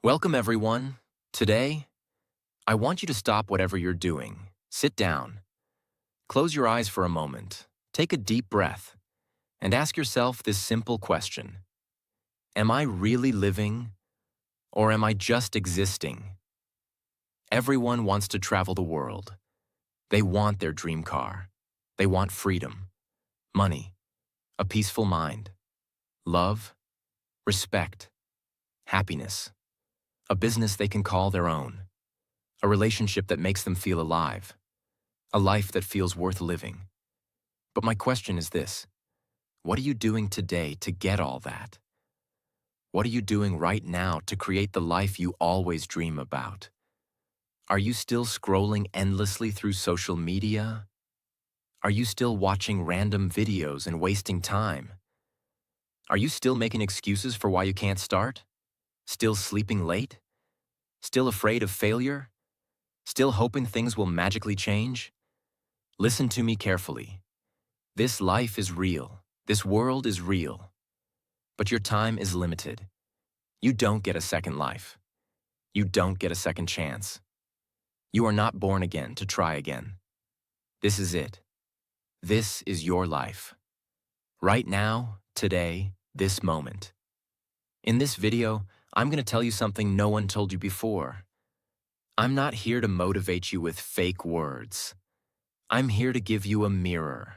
Welcome, everyone. Today, I want you to stop whatever you're doing. Sit down, close your eyes for a moment, take a deep breath, and ask yourself this simple question. Am I really living, or am I just existing? Everyone wants to travel the world. They want their dream car. They want freedom, money, a peaceful mind, love, respect, happiness, a business they can call their own, a relationship that makes them feel alive, a life that feels worth living. But my question is this: what are you doing today to get all that? What are you doing right now to create the life you always dream about? Are you still scrolling endlessly through social media? Are you still watching random videos and wasting time? Are you still making excuses for why you can't start? Still sleeping late? Still afraid of failure? Still hoping things will magically change? Listen to me carefully. This life is real. This world is real. But your time is limited. You don't get a second life. You don't get a second chance. You are not born again to try again. This is it. This is your life. Right now, today, this moment. In this video, I'm going to tell you something no one told you before. I'm not here to motivate you with fake words. I'm here to give you a mirror,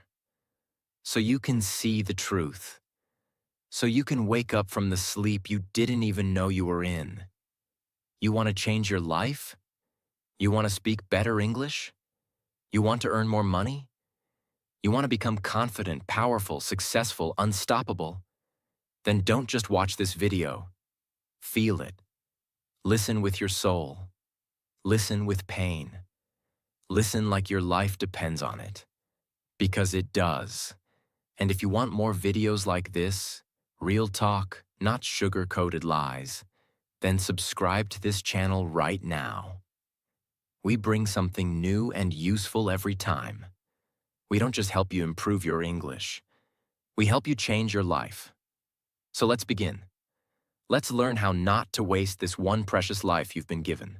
so you can see the truth, so you can wake up from the sleep you didn't even know you were in. You want to change your life? You want to speak better English? You want to earn more money? You want to become confident, powerful, successful, unstoppable? Then don't just watch this video. Feel it. Listen with your soul. Listen with pain. Listen like your life depends on it. Because it does. And if you want more videos like this, real talk, not sugar-coated lies, then subscribe to this channel right now. We bring something new and useful every time. We don't just help you improve your English. We help you change your life. So let's begin. Let's learn how not to waste this one precious life you've been given.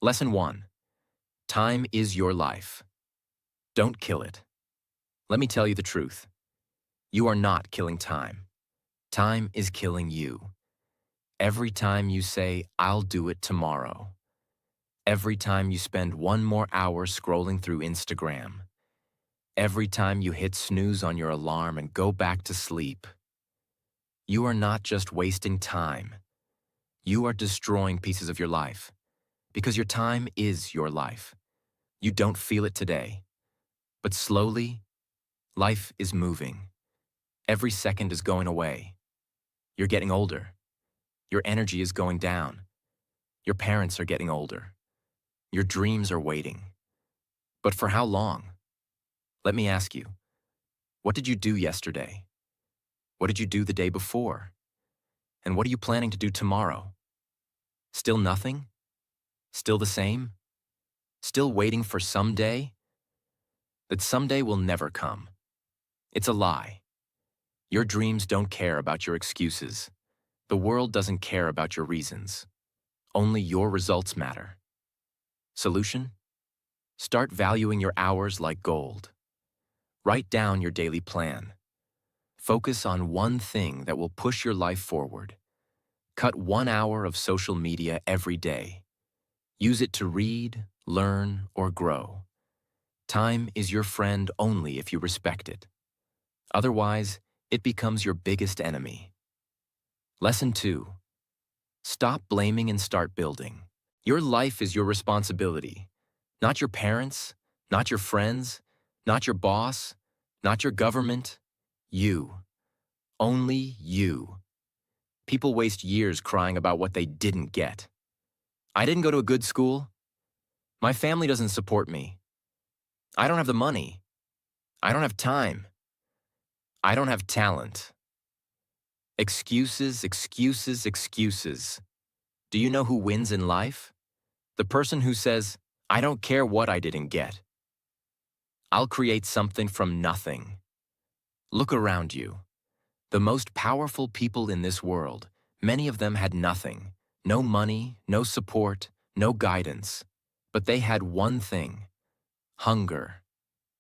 Lesson 1. Time is your life. Don't kill it. Let me tell you the truth. You are not killing time. Time is killing you. Every time you say, "I'll do it tomorrow." Every time you spend one more hour scrolling through Instagram. Every time you hit snooze on your alarm and go back to sleep. You are not just wasting time. You are destroying pieces of your life. Because your time is your life. You don't feel it today. But slowly, life is moving. Every second is going away. You're getting older. Your energy is going down. Your parents are getting older. Your dreams are waiting. But for how long? Let me ask you, what did you do yesterday? What did you do the day before? And what are you planning to do tomorrow? Still nothing? Still the same? Still waiting for someday? That someday will never come. It's a lie. Your dreams don't care about your excuses. The world doesn't care about your reasons. Only your results matter. Solution? Start valuing your hours like gold. Write down your daily plan. Focus on one thing that will push your life forward. Cut 1 hour of social media every day. Use it to read, learn, or grow. Time is your friend only if you respect it. Otherwise, it becomes your biggest enemy. Lesson 2. Stop blaming and start building. Your life is your responsibility. Not your parents, not your friends, not your boss, not your government. You. Only you. People waste years crying about what they didn't get. I didn't go to a good school. My family doesn't support me. I don't have the money. I don't have time. I don't have talent. Excuses, excuses, excuses. Do you know who wins in life? The person who says, "I don't care what I didn't get. I'll create something from nothing." Look around you. The most powerful people in this world, many of them had nothing, No money, no support, no guidance. But they had one thing: hunger,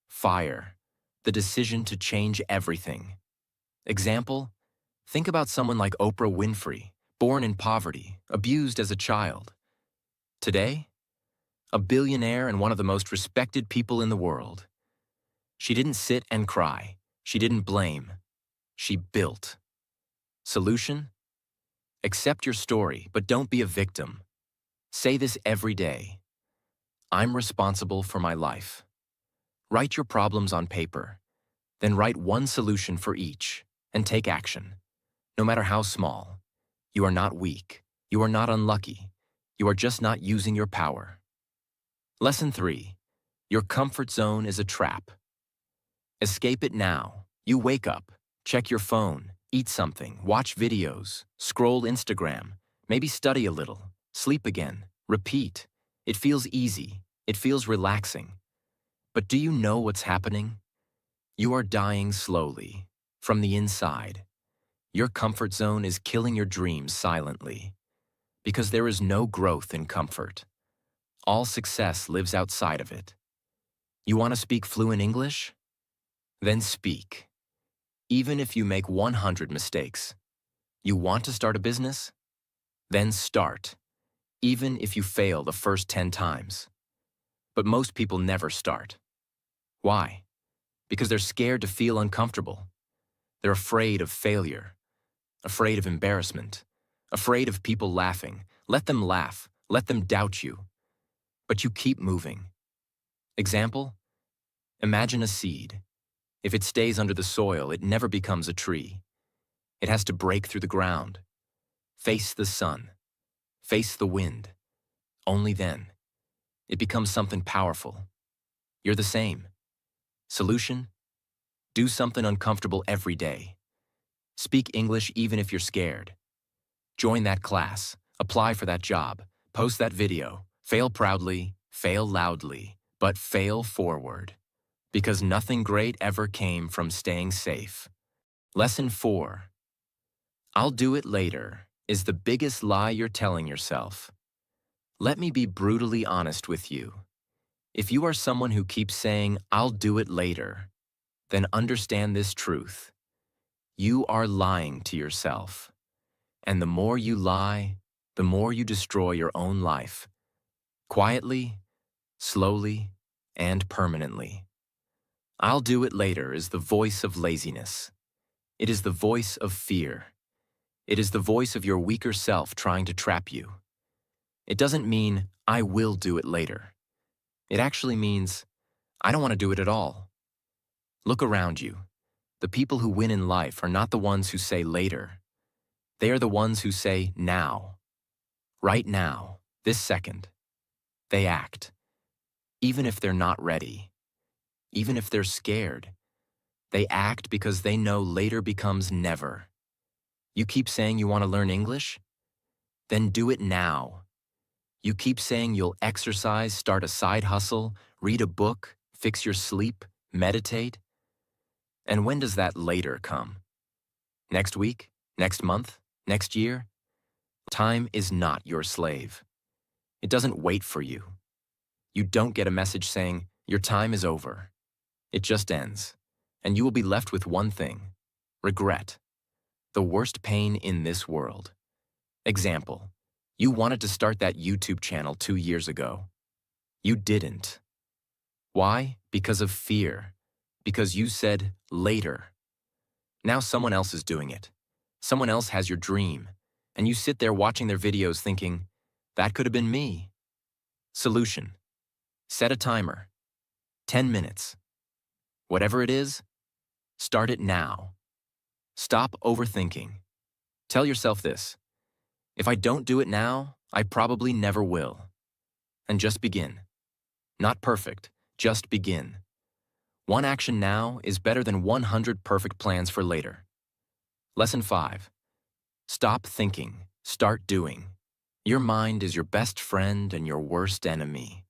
fire, the decision to change everything. Example: think about someone like Oprah Winfrey, born in poverty, abused as a child. Today, a billionaire and one of the most respected people in the world. She didn't sit and cry. She didn't blame. She built. Solution? Accept your story, but don't be a victim. Say this every day: I'm responsible for my life. Write your problems on paper. Then write one solution for each, and take action. No matter how small. You are not weak. You are not unlucky. You are just not using your power. Lesson 3. Your comfort zone is a trap. Escape it now. You wake up, check your phone, eat something, watch videos, scroll Instagram, maybe study a little, sleep again, repeat. It feels easy. It feels relaxing. But do you know what's happening? You are dying slowly, from the inside. Your comfort zone is killing your dreams silently. Because there is no growth in comfort. All success lives outside of it. You want to speak fluent English? Then speak. Even if you make 100 mistakes. You want to start a business? Then start. Even if you fail the first 10 times. But most people never start. Why? Because they're scared to feel uncomfortable. They're afraid of failure. Afraid of embarrassment. Afraid of people laughing. Let them laugh. Let them doubt you. But you keep moving. Example? Imagine a seed. If it stays under the soil, it never becomes a tree. It has to break through the ground. Face the sun. Face the wind. Only then. It becomes something powerful. You're the same. Solution? Do something uncomfortable every day. Speak English even if you're scared. Join that class. Apply for that job. Post that video. Fail proudly, fail loudly, but fail forward. Because nothing great ever came from staying safe. Lesson 4. I'll do it later is the biggest lie you're telling yourself. Let me be brutally honest with you. If you are someone who keeps saying, I'll do it later, then understand this truth. You are lying to yourself. And the more you lie, the more you destroy your own life. Quietly, slowly, and permanently. I'll do it later is the voice of laziness. It is the voice of fear. It is the voice of your weaker self trying to trap you. It doesn't mean, I will do it later. It actually means, I don't want to do it at all. Look around you. The people who win in life are not the ones who say later. They are the ones who say now. Right now, this second. They act. Even if they're not ready. Even if they're scared. They act because they know later becomes never. You keep saying you want to learn English? Then do it now. You keep saying you'll exercise, start a side hustle, read a book, fix your sleep, meditate. And when does that later come? Next week? Next month? Next year? Time is not your slave. It doesn't wait for you. You don't get a message saying, your time is over. It just ends. And you will be left with one thing: regret. The worst pain in this world. Example: you wanted to start that YouTube channel 2 years ago. You didn't. Why? Because of fear. Because you said later. Now someone else is doing it. Someone else has your dream. And you sit there watching their videos thinking, that could have been me. Solution: set a timer. 10 minutes. Whatever it is, start it now. Stop overthinking. Tell yourself this: if I don't do it now, I probably never will. And just begin. Not perfect, just begin. One action now is better than 100 perfect plans for later. Lesson 5. Stop thinking, start doing. Your mind is your best friend and your worst enemy.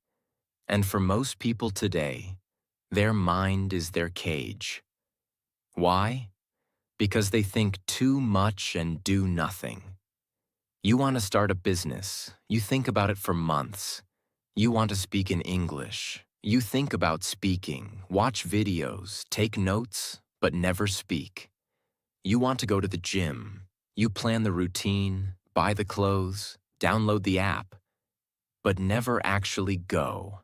And for most people today, their mind is their cage. Why? Because they think too much and do nothing. You want to start a business. You think about it for months. You want to speak in English. You think about speaking, watch videos, take notes, but never speak. You want to go to the gym. You plan the routine, buy the clothes, download the app, but never actually go.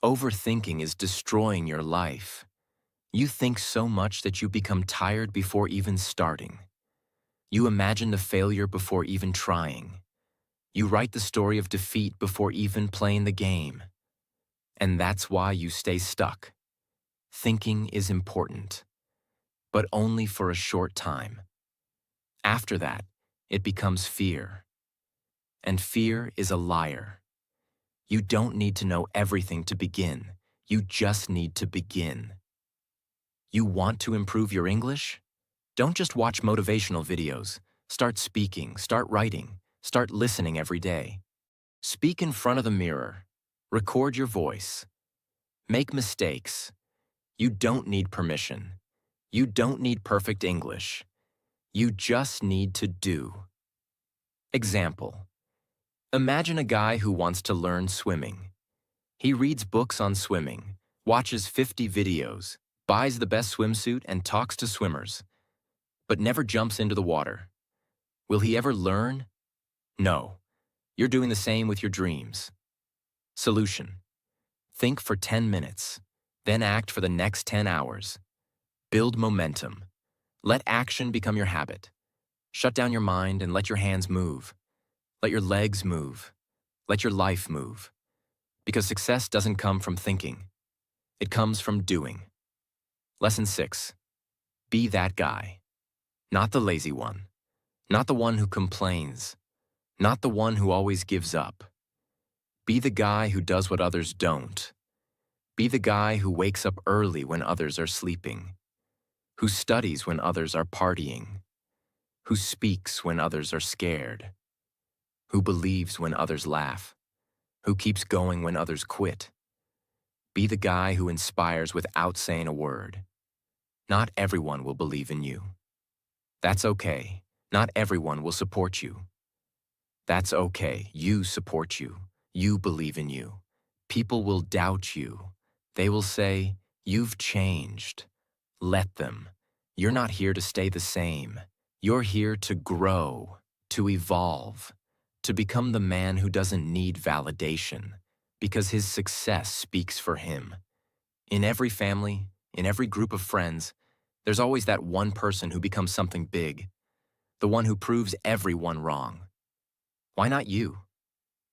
Overthinking is destroying your life. You think so much that you become tired before even starting. You imagine the failure before even trying. You write the story of defeat before even playing the game. And that's why you stay stuck. Thinking is important, but only for a short time. After that, it becomes fear. And fear is a liar. You don't need to know everything to begin. You just need to begin. You want to improve your English? Don't just watch motivational videos. Start speaking, start writing, start listening every day. Speak in front of the mirror. Record your voice. Make mistakes. You don't need permission. You don't need perfect English. You just need to do. Example. Imagine a guy who wants to learn swimming. He reads books on swimming, watches 50 videos, buys the best swimsuit and talks to swimmers, but never jumps into the water. Will he ever learn? No. You're doing the same with your dreams. Solution. Think for 10 minutes, then act for the next 10 hours. Build momentum. Let action become your habit. Shut down your mind and let your hands move. Let your legs move. Let your life move. Because success doesn't come from thinking. It comes from doing. Lesson 6. Be that guy. Not the lazy one. Not the one who complains. Not the one who always gives up. Be the guy who does what others don't. Be the guy who wakes up early when others are sleeping. Who studies when others are partying. Who speaks when others are scared. Who believes when others laugh. Who keeps going when others quit. Be the guy who inspires without saying a word. Not everyone will believe in you. That's okay. Not everyone will support you. That's okay. You support you. You believe in you. People will doubt you. They will say, "You've changed." Let them. You're not here to stay the same. You're here to grow, to evolve, to become the man who doesn't need validation, because his success speaks for him. In every family, in every group of friends, there's always that one person who becomes something big, the one who proves everyone wrong. Why not you?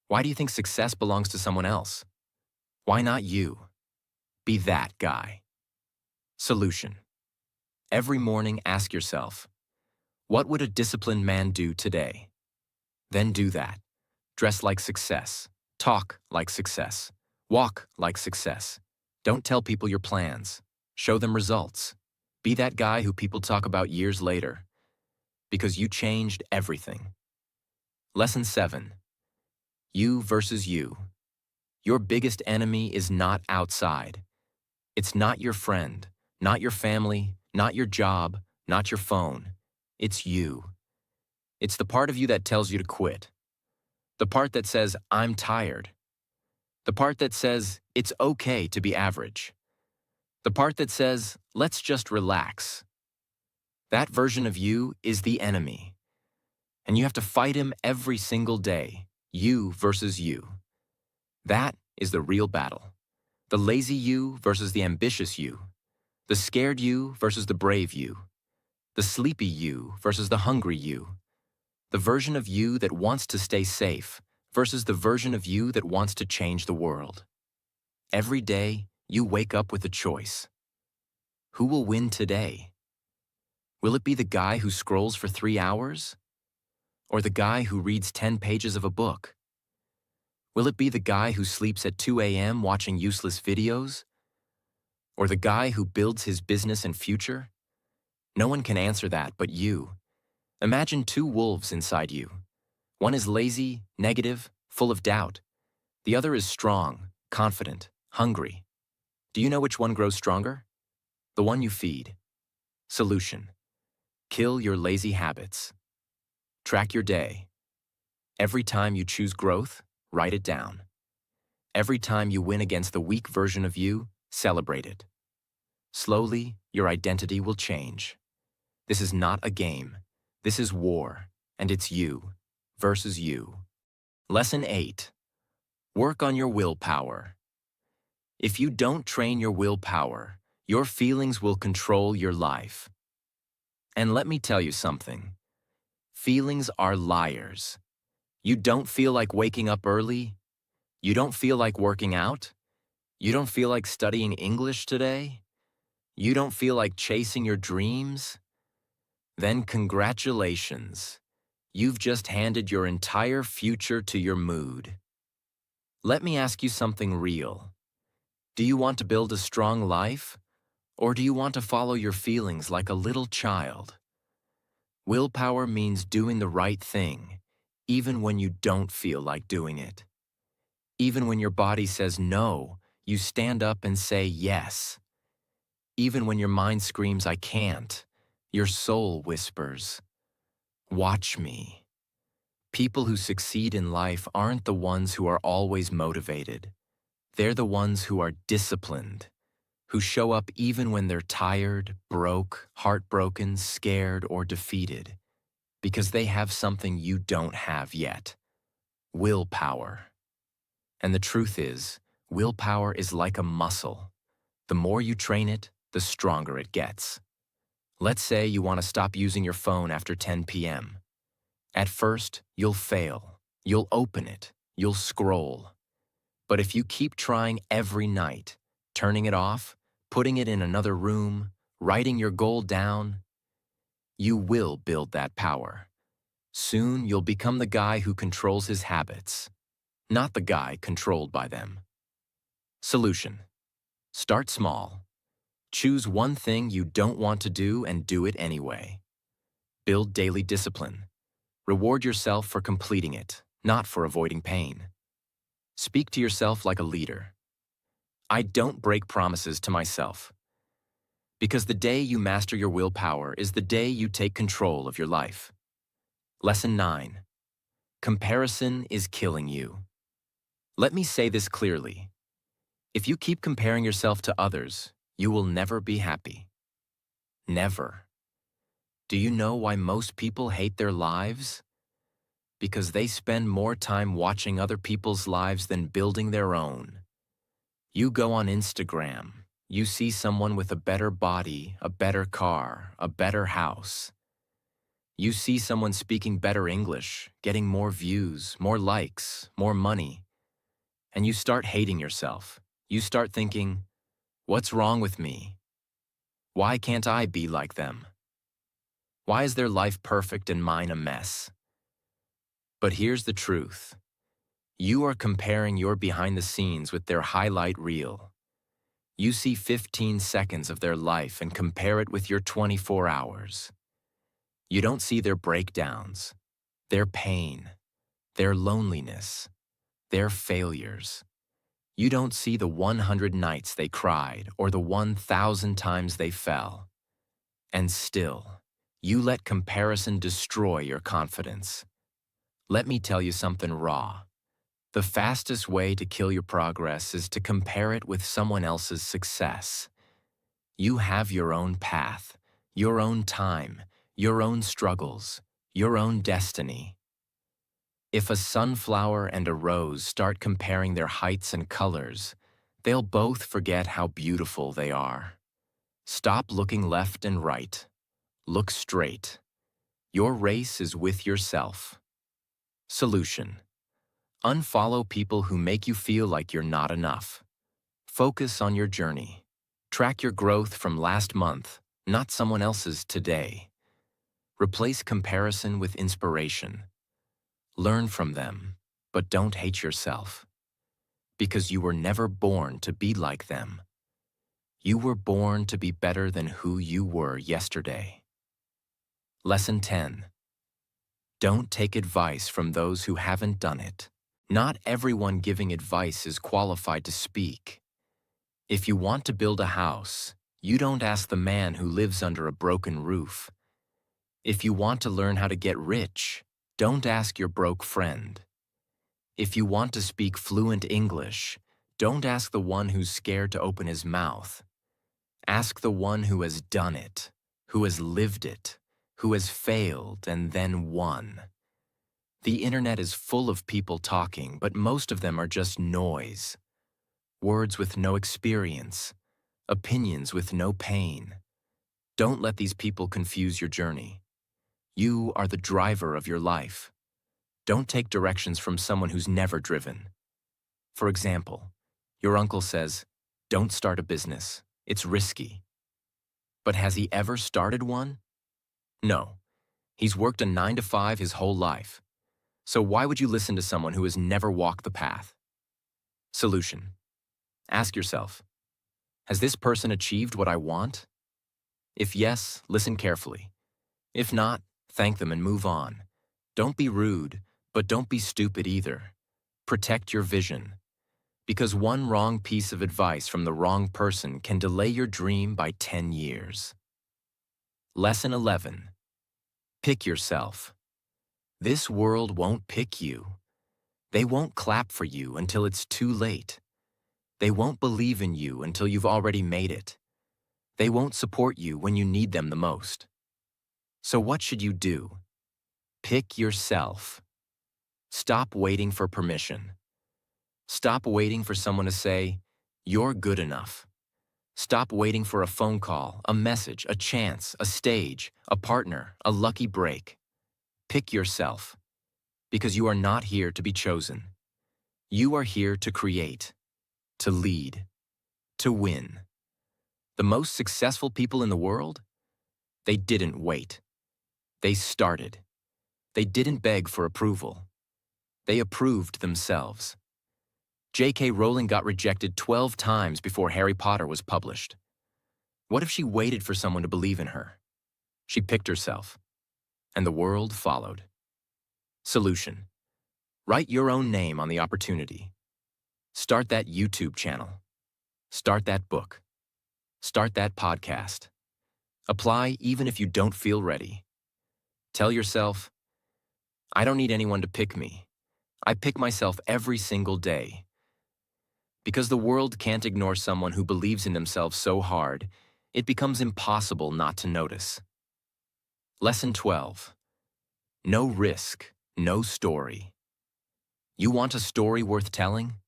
Why do you think success belongs to someone else? Why not you? Be that guy. Solution. Every morning ask yourself, what would a disciplined man do today? Then do that. Dress like success. Talk like success. Walk like success. Don't tell people your plans. Show them results. Be that guy who people talk about years later, because you changed everything. Lesson 7. You versus you. Your biggest enemy is not outside. It's not your friend, not your family, not your job, not your phone. It's you. It's the part of you that tells you to quit. The part that says, "I'm tired." The part that says, "It's okay to be average." The part that says, "Let's just relax." That version of you is the enemy. And you have to fight him every single day. You versus you. That is the real battle. The lazy you versus the ambitious you. The scared you versus the brave you. The sleepy you versus the hungry you. The version of you that wants to stay safe versus the version of you that wants to change the world. Every day, you wake up with a choice. Who will win today? Will it be the guy who scrolls for 3 hours? Or the guy who reads 10 pages of a book? Will it be the guy who sleeps at 2 a.m. watching useless videos? Or the guy who builds his business and future? No one can answer that but you. Imagine 2 wolves inside you. One is lazy, negative, full of doubt. The other is strong, confident, hungry. Do you know which one grows stronger? The one you feed. Solution. Kill your lazy habits. Track your day. Every time you choose growth, write it down. Every time you win against the weak version of you, celebrate it. Slowly, your identity will change. This is not a game. This is war, and it's you versus you. Lesson 8. Work on your willpower. If you don't train your willpower, your feelings will control your life. And let me tell you something. Feelings are liars. You don't feel like waking up early? You don't feel like working out? You don't feel like studying English today? You don't feel like chasing your dreams? Then congratulations. You've just handed your entire future to your mood. Let me ask you something real. Do you want to build a strong life? Or do you want to follow your feelings like a little child? Willpower means doing the right thing, even when you don't feel like doing it. Even when your body says no, you stand up and say yes. Even when your mind screams, I can't, your soul whispers, watch me. People who succeed in life aren't the ones who are always motivated. They're the ones who are disciplined, who show up even when they're tired, broke, heartbroken, scared, or defeated, because they have something you don't have yet: willpower. And the truth is, willpower is like a muscle. The more you train it, the stronger it gets. Let's say you want to stop using your phone after 10 p.m. At first, you'll fail. You'll open it. You'll scroll. But if you keep trying every night, turning it off, putting it in another room, writing your goal down, you will build that power. Soon, you'll become the guy who controls his habits, not the guy controlled by them. Solution: start small. Choose one thing you don't want to do and do it anyway. Build daily discipline. Reward yourself for completing it, not for avoiding pain. Speak to yourself like a leader. I don't break promises to myself. Because the day you master your willpower is the day you take control of your life. Lesson 9. Comparison is killing you. Let me say this clearly. If you keep comparing yourself to others, you will never be happy. Never. Do you know why most people hate their lives? Because they spend more time watching other people's lives than building their own. You go on Instagram, you see someone with a better body, a better car, a better house. You see someone speaking better English, getting more views, more likes, more money. And you start hating yourself. You start thinking, what's wrong with me? Why can't I be like them? Why is their life perfect and mine a mess? But here's the truth. You are comparing your behind the scenes with their highlight reel. You see 15 seconds of their life and compare it with your 24 hours. You don't see their breakdowns, their pain, their loneliness, their failures. You don't see the 100 nights they cried or the 1,000 times they fell. And still, you let comparison destroy your confidence. Let me tell you something raw. The fastest way to kill your progress is to compare it with someone else's success. You have your own path, your own time, your own struggles, your own destiny. If a sunflower and a rose start comparing their heights and colors, they'll both forget how beautiful they are. Stop looking left and right. Look straight. Your race is with yourself. Solution: unfollow people who make you feel like you're not enough. Focus on your journey. Track your growth from last month, not someone else's today. Replace comparison with inspiration. Learn from them, but don't hate yourself. Because you were never born to be like them. You were born to be better than who you were yesterday. Lesson 10. Don't take advice from those who haven't done it. Not everyone giving advice is qualified to speak. If you want to build a house, you don't ask the man who lives under a broken roof. If you want to learn how to get rich, Don't ask your broke friend. If you want to speak fluent English, don't ask the one who's scared to open his mouth. Ask the one who has done it, who has lived it, who has failed and then won. The internet is full of people talking, but most of them are just noise. Words with no experience, opinions with no pain. Don't let these people confuse your journey. You are the driver of your life. Don't take directions from someone who's never driven. For example, your uncle says, "Don't start a business. It's risky." But has he ever started one? No. He's worked a 9 to 5 his whole life. So why would you listen to someone who has never walked the path? Solution. Ask yourself, has this person achieved what I want? If yes, listen carefully. If not, thank them and move on. Don't be rude, but don't be stupid either. Protect your vision. Because one wrong piece of advice from the wrong person can delay your dream by 10 years. Lesson 11. Pick yourself. This world won't pick you. They won't clap for you until it's too late. They won't believe in you until you've already made it. They won't support you when you need them the most. So what should you do? Pick yourself. Stop waiting for permission. Stop waiting for someone to say, "You're good enough." Stop waiting for a phone call, a message, a chance, a stage, a partner, a lucky break. Pick yourself, because you are not here to be chosen. You are here to create, to lead, to win. The most successful people in the world? They didn't wait. They started. They didn't beg for approval. They approved themselves. J.K. Rowling got rejected 12 times before Harry Potter was published. What if she waited for someone to believe in her? She picked herself, and the world followed. Solution. Write your own name on the opportunity. Start that YouTube channel. Start that book. Start that podcast. Apply even if you don't feel ready. Tell yourself, I don't need anyone to pick me. I pick myself every single day. Because the world can't ignore someone who believes in themselves so hard, it becomes impossible not to notice. Lesson 12. No risk, no story. You want a story worth telling?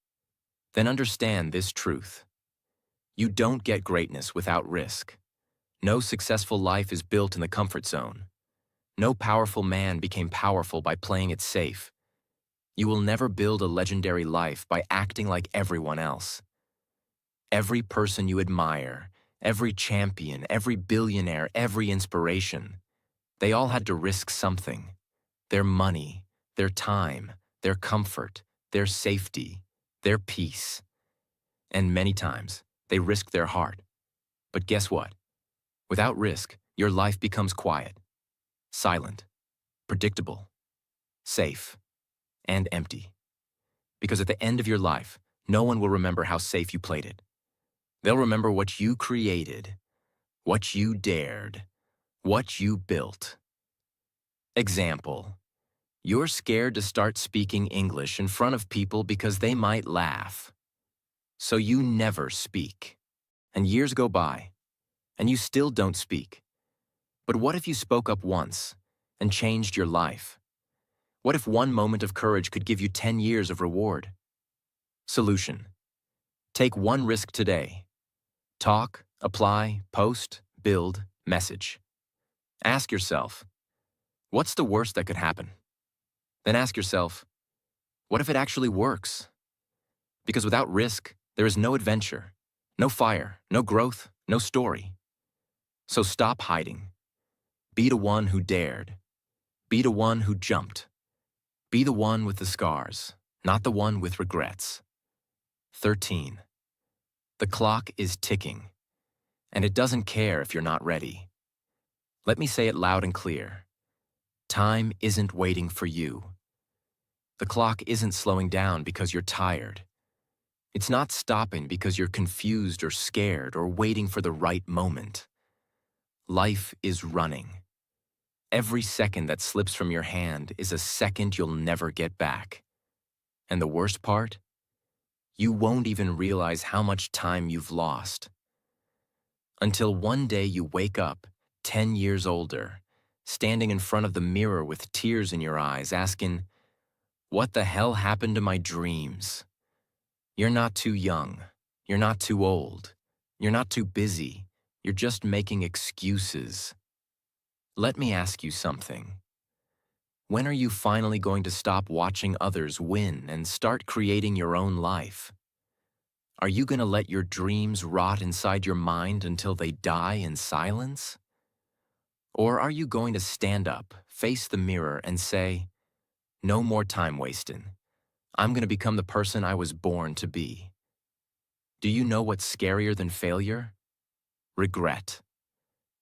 Then understand this truth. You don't get greatness without risk. No successful life is built in the comfort zone. No powerful man became powerful by playing it safe. You will never build a legendary life by acting like everyone else. Every person you admire, every champion, every billionaire, every inspiration, they all had to risk something. Their money, their time, their comfort, their safety, their peace. And many times, they risked their heart. But guess what? Without risk, your life becomes quiet, silent, predictable, safe, and empty. Because at the end of your life, no one will remember how safe you played it. They'll remember what you created, what you dared, what you built. Example. You're scared to start speaking English in front of people because they might laugh. So you never speak. And years go by, and you still don't speak. But what if you spoke up once and changed your life? What if one moment of courage could give you 10 years of reward? Solution. Take one risk today. Talk, apply, post, build, message. Ask yourself, what's the worst that could happen? Then ask yourself, what if it actually works? Because without risk, there is no adventure, no fire, no growth, no story. So stop hiding. Be the one who dared. Be the one who jumped. Be the one with the scars, not the one with regrets. 13. The clock is ticking, and it doesn't care if you're not ready. Let me say it loud and clear. Time isn't waiting for you. The clock isn't slowing down because you're tired. It's not stopping because you're confused or scared or waiting for the right moment. Life is running. Every second that slips from your hand is a second you'll never get back. And the worst part? You won't even realize how much time you've lost. Until one day you wake up, 10 years older, standing in front of the mirror with tears in your eyes, asking, "What the hell happened to my dreams?" You're not too young. You're not too old. You're not too busy. You're just making excuses. Let me ask you something. When are you finally going to stop watching others win and start creating your own life? Are you going to let your dreams rot inside your mind until they die in silence? Or are you going to stand up, face the mirror, and say, "No more time wasting. I'm going to become the person I was born to be"? Do you know what's scarier than failure? Regret.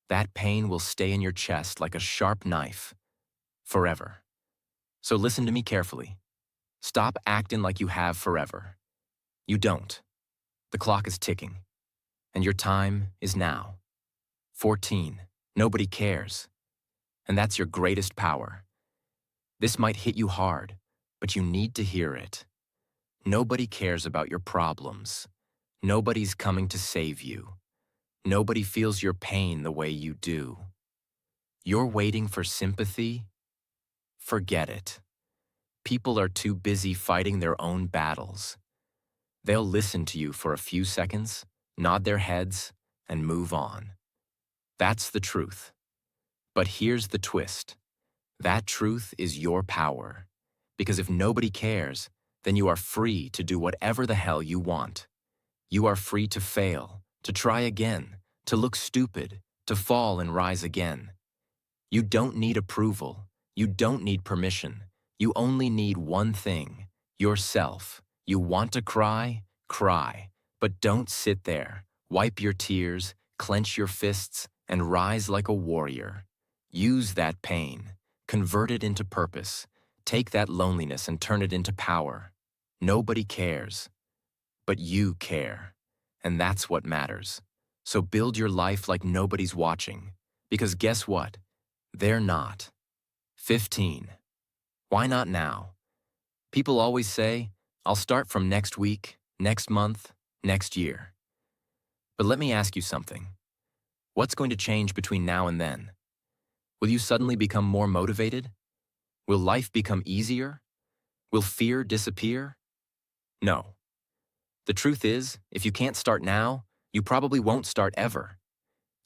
That pain will stay in your chest like a sharp knife, forever. So listen to me carefully. Stop acting like you have forever. You don't. The clock is ticking, and your time is now. 14. Nobody cares. And that's your greatest power. This might hit you hard, but you need to hear it. Nobody cares about your problems. Nobody's coming to save you. Nobody feels your pain the way you do. You're waiting for sympathy? Forget it. People are too busy fighting their own battles. They'll listen to you for a few seconds, nod their heads, and move on. That's the truth. But here's the twist. That truth is your power. Because if nobody cares, then you are free to do whatever the hell you want. You are free to fail, to try again, to look stupid, to fall and rise again. You don't need approval. You don't need permission. You only need one thing, yourself. You want to cry? Cry. But don't sit there. Wipe your tears, clench your fists, and rise like a warrior. Use that pain. Convert it into purpose. Take that loneliness and turn it into power. Nobody cares. But you care. And that's what matters. So build your life like nobody's watching. Because guess what? They're not. 15. Why not now? People always say, "I'll start from next week, next month, next year." But let me ask you something. What's going to change between now and then? Will you suddenly become more motivated? Will life become easier? Will fear disappear? No. The truth is, if you can't start now, you probably won't start ever.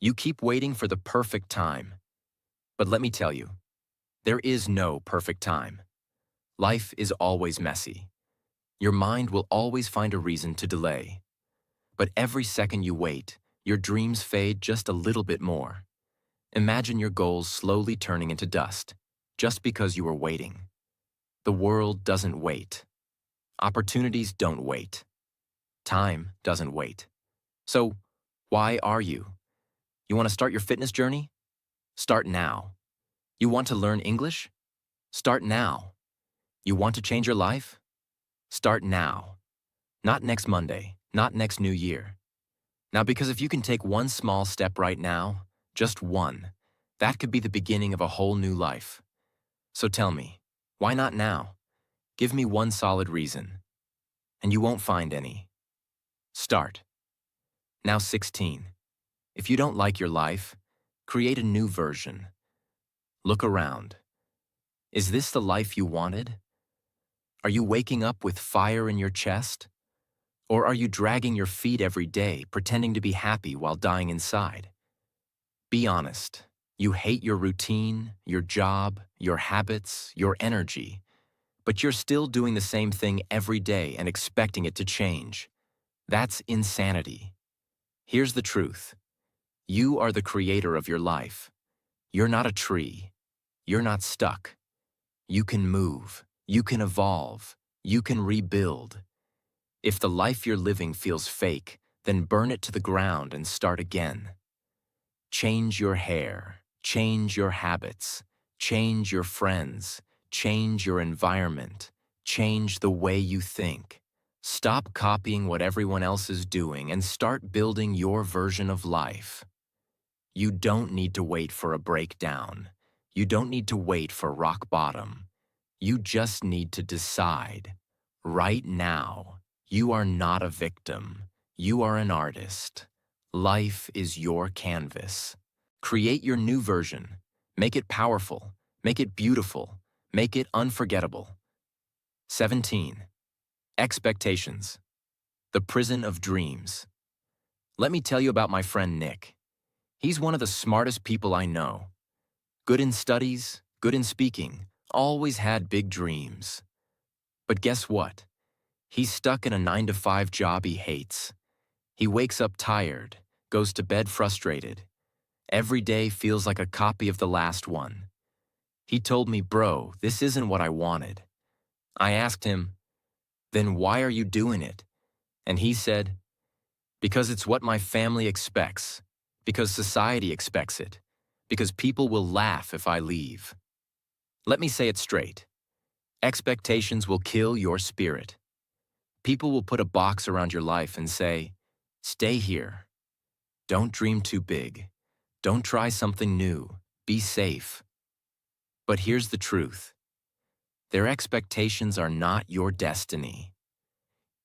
You keep waiting for the perfect time. But let me tell you, there is no perfect time. Life is always messy. Your mind will always find a reason to delay. But every second you wait, your dreams fade just a little bit more. Imagine your goals slowly turning into dust, just because you were waiting. The world doesn't wait. Opportunities don't wait. Time doesn't wait. So, why are you? You want to start your fitness journey? Start now. You want to learn English? Start now. You want to change your life? Start now. Not next Monday, not next New Year. Now, because if you can take one small step right now, just one, that could be the beginning of a whole new life. So tell me, why not now? Give me one solid reason. And you won't find any. Start. Now 16. If you don't like your life, create a new version. Look around. Is this the life you wanted? Are you waking up with fire in your chest? Or are you dragging your feet every day, pretending to be happy while dying inside? Be honest. You hate your routine, your job, your habits, your energy, but you're still doing the same thing every day and expecting it to change. That's insanity. Here's the truth. You are the creator of your life. You're not a tree. You're not stuck. You can move. You can evolve. You can rebuild. If the life you're living feels fake, then burn it to the ground and start again. Change your hair. Change your habits. Change your friends. Change your environment. Change the way you think. Stop copying what everyone else is doing and start building your version of life. You don't need to wait for a breakdown. You don't need to wait for rock bottom. You just need to decide. Right now, you are not a victim. You are an artist. Life is your canvas. Create your new version. Make it powerful. Make it beautiful. Make it unforgettable. 17. Expectations. The prison of dreams. Let me tell you about my friend Nick. He's one of the smartest people I know. Good in studies, good in speaking, always had big dreams. But guess what? He's stuck in a 9-to-5 job he hates. He wakes up tired, goes to bed frustrated. Every day feels like a copy of the last one. He told me, "Bro, this isn't what I wanted." I asked him, "Then why are you doing it?" And he said, "Because it's what my family expects, because society expects it, because people will laugh if I leave." Let me say it straight. Expectations will kill your spirit. People will put a box around your life and say, "Stay here. Don't dream too big. Don't try something new. Be safe." But here's the truth. Their expectations are not your destiny.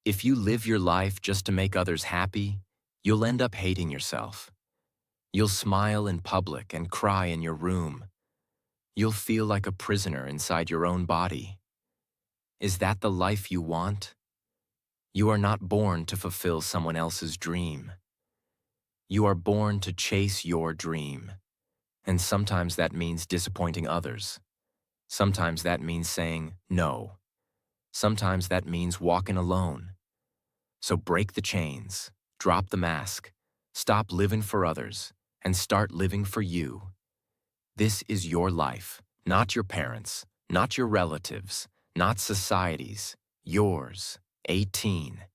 If you live your life just to make others happy, you'll end up hating yourself. You'll smile in public and cry in your room. You'll feel like a prisoner inside your own body. Is that the life you want? You are not born to fulfill someone else's dream. You are born to chase your dream. And sometimes that means disappointing others. Sometimes that means saying no. Sometimes that means walking alone. So break the chains, drop the mask, stop living for others, and start living for you. This is your life, not your parents', not your relatives', not society's, yours. 18.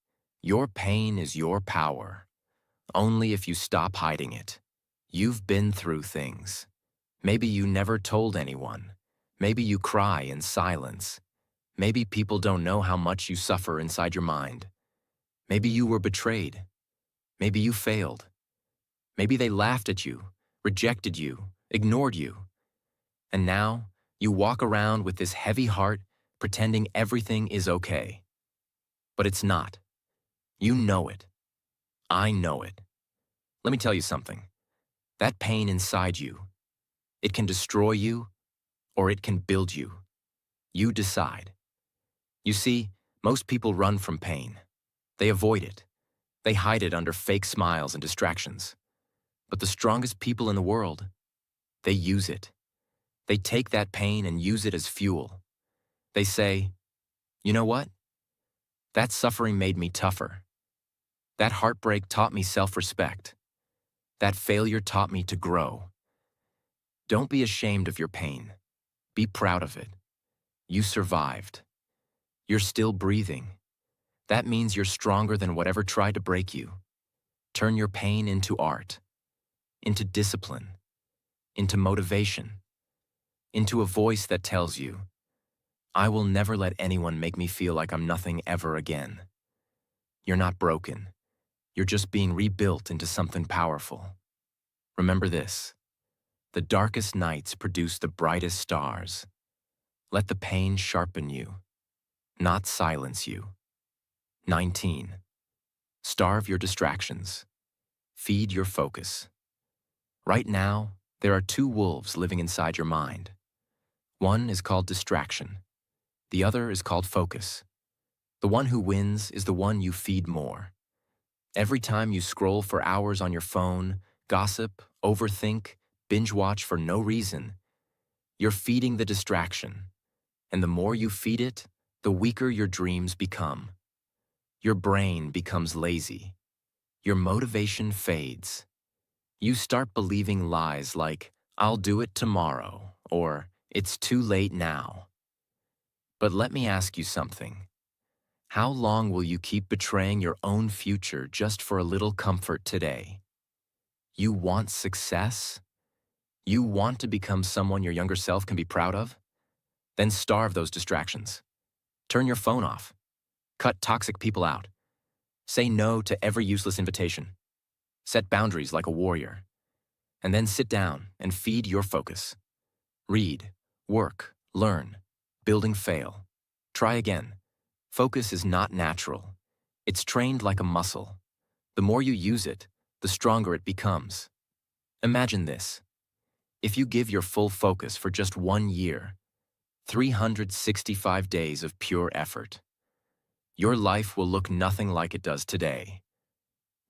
Your pain is your power. Only if you stop hiding it. You've been through things. Maybe you never told anyone. Maybe you cry in silence. Maybe people don't know how much you suffer inside your mind. Maybe you were betrayed. Maybe you failed. Maybe they laughed at you, rejected you, ignored you. And now you walk around with this heavy heart, pretending everything is okay. But it's not. You know it. I know it. Let me tell you something. That pain inside you, it can destroy you or it can build you. You decide. You see, most people run from pain. They avoid it. They hide it under fake smiles and distractions. But the strongest people in the world, they use it. They take that pain and use it as fuel. They say, "You know what? That suffering made me tougher. That heartbreak taught me self-respect. That failure taught me to grow." Don't be ashamed of your pain. Be proud of it. You survived. You're still breathing. That means you're stronger than whatever tried to break you. Turn your pain into art, into discipline, into motivation, into a voice that tells you, "I will never let anyone make me feel like I'm nothing ever again." You're not broken. You're just being rebuilt into something powerful. Remember this. The darkest nights produce the brightest stars. Let the pain sharpen you, not silence you. 19. Starve your distractions. Feed your focus. Right now, there are two wolves living inside your mind. One is called distraction. The other is called focus. The one who wins is the one you feed more. Every time you scroll for hours on your phone, gossip, overthink, binge watch for no reason, you're feeding the distraction. And the more you feed it, the weaker your dreams become. Your brain becomes lazy. Your motivation fades. You start believing lies like, "I'll do it tomorrow," or "It's too late now." But let me ask you something. How long will you keep betraying your own future just for a little comfort today? You want success? You want to become someone your younger self can be proud of? Then starve those distractions. Turn your phone off. Cut toxic people out. Say no to every useless invitation. Set boundaries like a warrior. And then sit down and feed your focus. Read, work, learn, building fail. Try again. Focus is not natural. It's trained like a muscle. The more you use it, the stronger it becomes. Imagine this. If you give your full focus for just 1 year, 365 days of pure effort, your life will look nothing like it does today.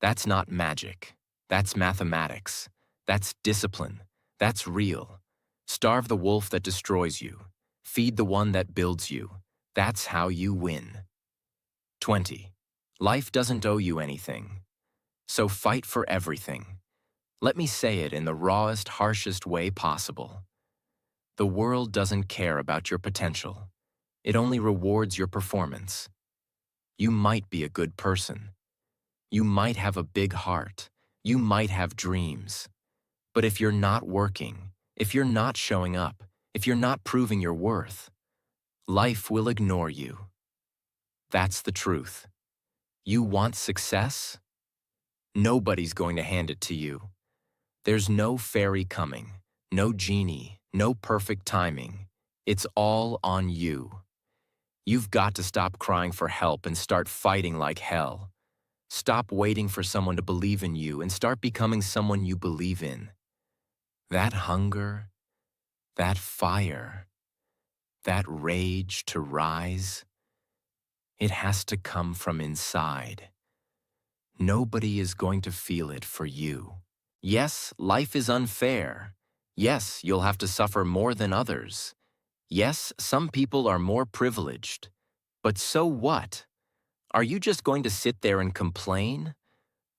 That's not magic. That's mathematics. That's discipline. That's real. Starve the wolf that destroys you. Feed the one that builds you. That's how you win. 20. Life doesn't owe you anything. So fight for everything. Let me say it in the rawest, harshest way possible. The world doesn't care about your potential. It only rewards your performance. You might be a good person. You might have a big heart. You might have dreams. But if you're not working, if you're not showing up, if you're not proving your worth, life will ignore you. That's the truth. You want success? Nobody's going to hand it to you. There's no fairy coming, no genie, no perfect timing. It's all on you. You've got to stop crying for help and start fighting like hell. Stop waiting for someone to believe in you and start becoming someone you believe in. That hunger, that fire, that rage to rise, it has to come from inside. Nobody is going to feel it for you. Yes, life is unfair. Yes, you'll have to suffer more than others. Yes, some people are more privileged. But so what? Are you just going to sit there and complain?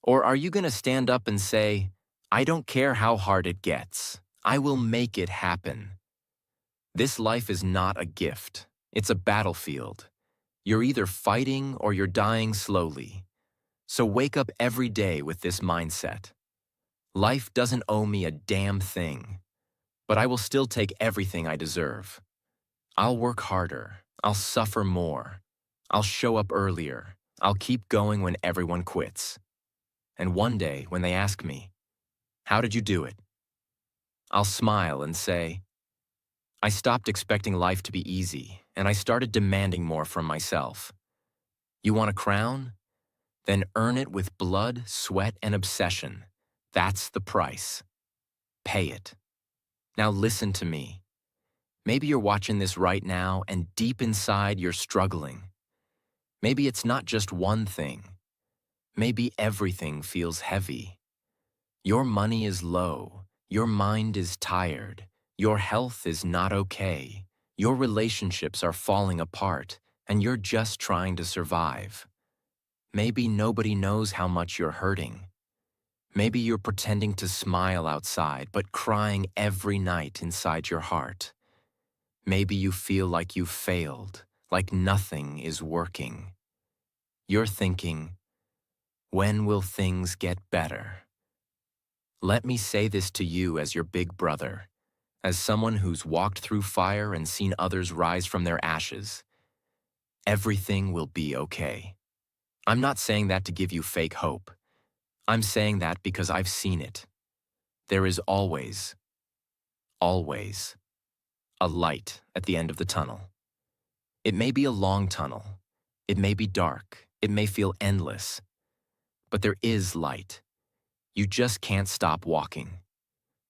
Or are you going to stand up and say, I don't care how hard it gets. I will make it happen. This life is not a gift. It's a battlefield. You're either fighting or you're dying slowly. So wake up every day with this mindset. Life doesn't owe me a damn thing, but I will still take everything I deserve. I'll work harder. I'll suffer more. I'll show up earlier. I'll keep going when everyone quits. And one day, when they ask me, how did you do it? I'll smile and say, I stopped expecting life to be easy, and I started demanding more from myself. You want a crown? Then earn it with blood, sweat, and obsession. That's the price. Pay it. Now listen to me. Maybe you're watching this right now, and deep inside you're struggling. Maybe it's not just one thing. Maybe everything feels heavy. Your money is low. Your mind is tired. Your health is not okay. Your relationships are falling apart, and you're just trying to survive. Maybe nobody knows how much you're hurting. Maybe you're pretending to smile outside, but crying every night inside your heart. Maybe you feel like you've failed, like nothing is working. You're thinking, when will things get better? Let me say this to you as your big brother, as someone who's walked through fire and seen others rise from their ashes. Everything will be okay. I'm not saying that to give you fake hope. I'm saying that because I've seen it. There is always, always, a light at the end of the tunnel. It may be a long tunnel. It may be dark. It may feel endless. But there is light. You just can't stop walking.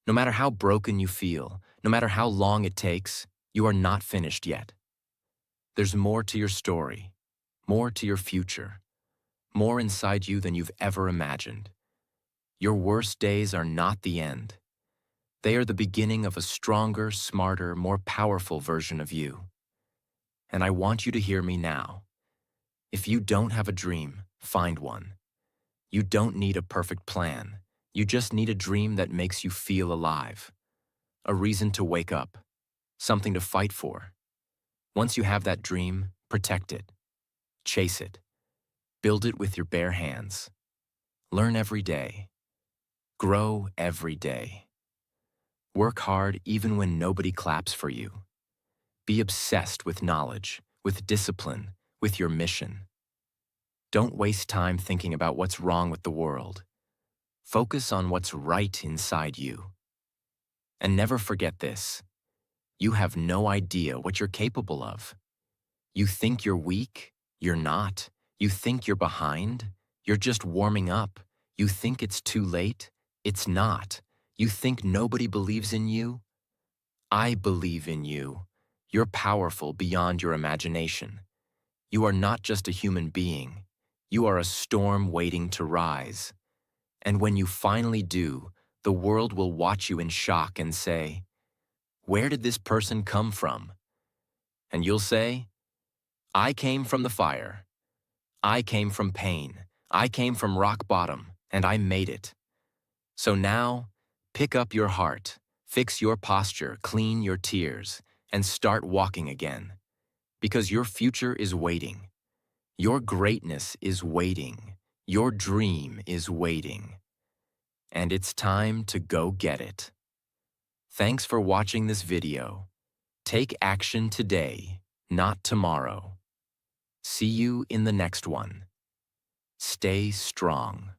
No matter how broken you feel, no matter how long it takes, you are not finished yet. There's more to your story, more to your future, more inside you than you've ever imagined. Your worst days are not the end. They are the beginning of a stronger, smarter, more powerful version of you. And I want you to hear me now. If you don't have a dream, find one. You don't need a perfect plan. You just need a dream that makes you feel alive. A reason to wake up. Something to fight for. Once you have that dream, protect it. Chase it. Build it with your bare hands. Learn every day. Grow every day. Work hard even when nobody claps for you. Be obsessed with knowledge, with discipline, with your mission. Don't waste time thinking about what's wrong with the world. Focus on what's right inside you. And never forget this. You have no idea what you're capable of. You think you're weak? You're not. You think you're behind? You're just warming up. You think it's too late? It's not. You think nobody believes in you? I believe in you. You're powerful beyond your imagination. You are not just a human being. You are a storm waiting to rise. And when you finally do, the world will watch you in shock and say, "Where did this person come from?" And you'll say, "I came from the fire. I came from pain. I came from rock bottom, and I made it." So now, pick up your heart, fix your posture, clean your tears, and start walking again. Because your future is waiting. Your greatness is waiting. Your dream is waiting. And it's time to go get it. Thanks for watching this video. Take action today, not tomorrow. See you in the next one. Stay strong.